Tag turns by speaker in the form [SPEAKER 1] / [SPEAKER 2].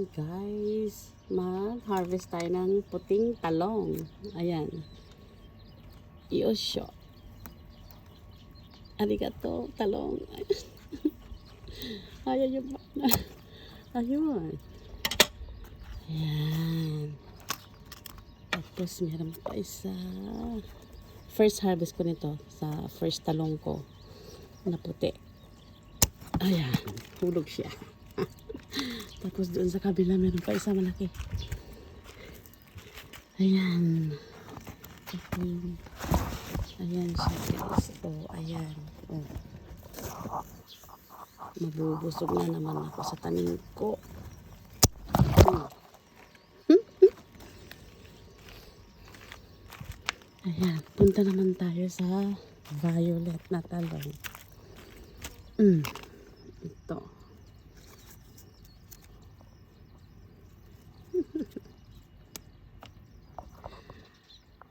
[SPEAKER 1] Ayan guys, mag-harvest tayo ng puting talong. Ayan. Yosho. Arigato, talong. Ayan yung ayun. Ayan. Tapos meron pa isa. First harvest ko nito sa first talong ko na puti. Ayan, hulog siya. Tapos doon sa kabila meron pa isa malaki. Ayan. Ayan siya guys. Oh, ayan. Oh. Mabubusog na naman ako sa tanim ko. Ayan. Punta naman tayo sa violet na talong.